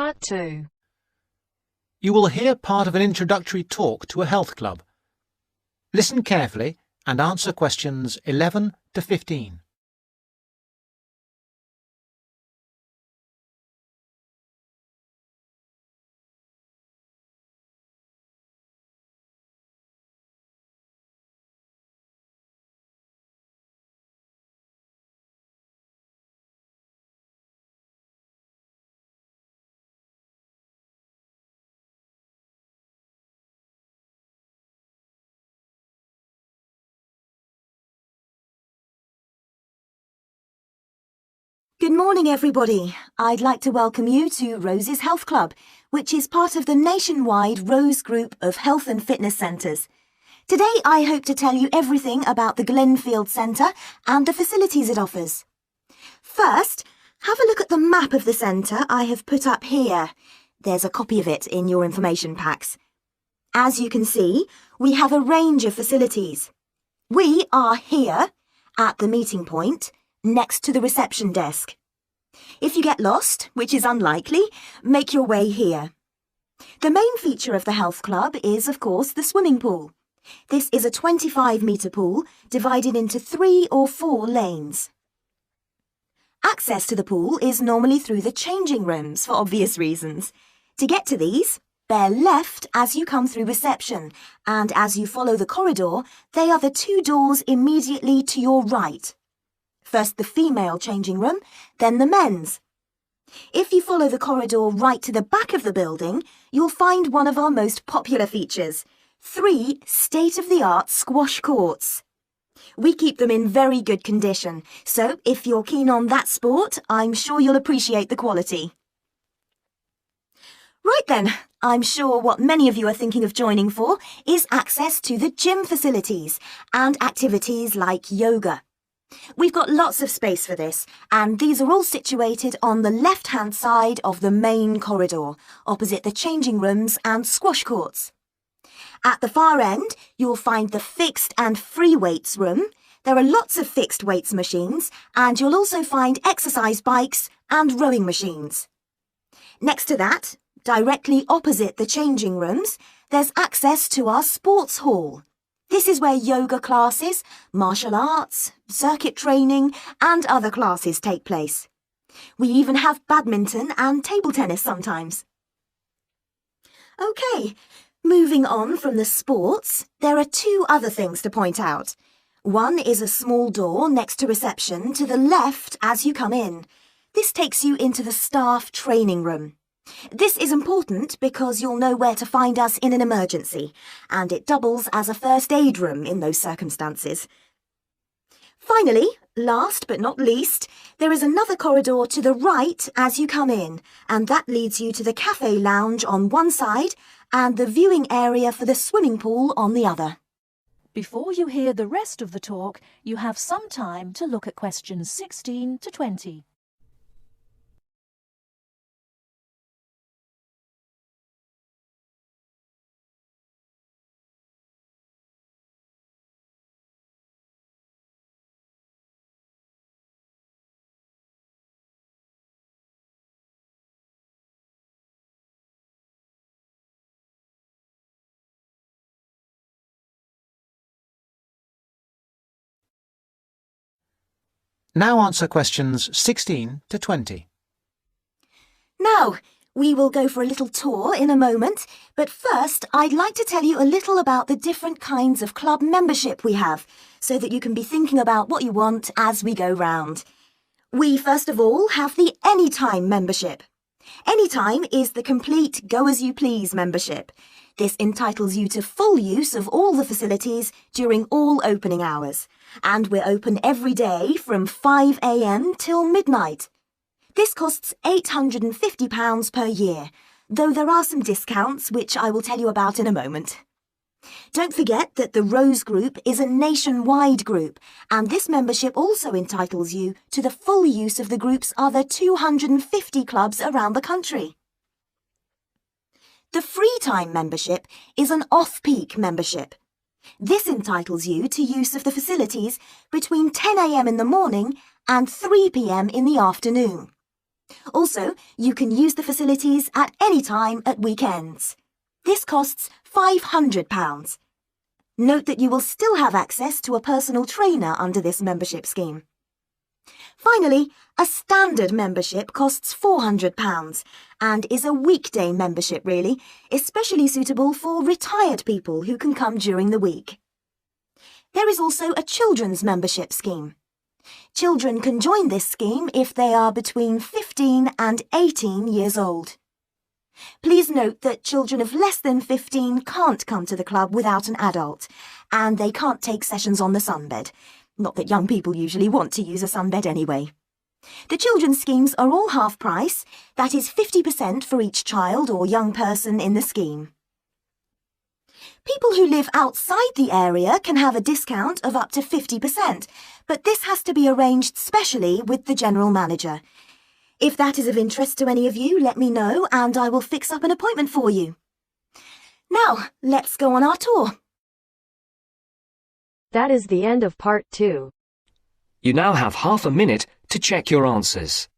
Part 2. You will hear part of an introductory talk to a health club. Listen carefully and answer questions 11 to 15. Good morning, everybody. I'd like to welcome you to Rose's Health Club, which is part of the nationwide Rose Group of health and fitness centres. Today, I hope to tell you everything about the Glenfield Centre and the facilities it offers. First, have a look at the map of the centre I have put up here. There's a copy of it in your information packs. As you can see, we have a range of facilities. We are here at the meeting point, next to the reception desk. If you get lost, which is unlikely, make your way here. The main feature of the health club is, of course, the swimming pool. This is a 25-metre pool divided into 3 or 4 lanes. Access to the pool is normally through the changing rooms for obvious reasons. To get to these, bear left as you come through reception, and as you follow the corridor, they are the 2 doors immediately to your right. First the female changing room, then the men's. If you follow the corridor right to the back of the building, you'll find one of our most popular features, 3 state-of-the-art squash courts. We keep them in very good condition, so if you're keen on that sport, I'm sure you'll appreciate the quality. Right then, I'm sure what many of you are thinking of joining for is access to the gym facilities and activities like yoga. We've got lots of space for this, and these are all situated on the left-hand side of the main corridor, opposite the changing rooms and squash courts. At the far end, you'll find the fixed and free weights room. There are lots of fixed weights machines, and you'll also find exercise bikes and rowing machines. Next to that, directly opposite the changing rooms, there's access to our sports hall. This is where yoga classes, martial arts, circuit training and other classes take place. We even have badminton and table tennis sometimes. OK, moving on from the sports, there are 2 other things to point out. One is a small door next to reception to the left as you come in. This takes you into the staff training room. This is important because you'll know where to find us in an emergency, and it doubles as a first aid room in those circumstances. Finally, last but not least, there is another corridor to the right as you come in, and that leads you to the cafe lounge on one side and the viewing area for the swimming pool on the other. Before you hear the rest of the talk, you have some time to look at questions 16 to 20. Now answer questions 16 to 20. Now, we will go for a little tour in a moment, but first I'd like to tell you a little about the different kinds of club membership we have, so that you can be thinking about what you want as we go round. We first of all have the Anytime membership. Anytime is the complete go-as-you-please membership. This entitles you to full use of all the facilities during all opening hours, and we're open every day from 5 a.m. till midnight. This costs £850 per year, though there are some discounts which I will tell you about in a moment. Don't forget that the Rose Group is a nationwide group, and this membership also entitles you to the full use of the group's other 250 clubs around the country. The Free Time membership is an off-peak membership. This entitles you to use of the facilities between 10 a.m. in the morning and 3 p.m. in the afternoon. Also, you can use the facilities at any time at weekends. This costs £500. Note that you will still have access to a personal trainer under this membership scheme. Finally, a standard membership costs £400 and is a weekday membership really, especially suitable for retired people who can come during the week. There is also a children's membership scheme. Children can join this scheme if they are between 15 and 18 years old. Please note that children of less than 15 can't come to the club without an adult, and they can't take sessions on the sunbed. Not that young people usually want to use a sunbed anyway. The children's schemes are all half price, that is 50% for each child or young person in the scheme. People who live outside the area can have a discount of up to 50%, but this has to be arranged specially with the general manager. If that is of interest to any of you, let me know and I will fix up an appointment for you. Now, let's go on our tour. That is the end of part 2. You now have half a minute to check your answers.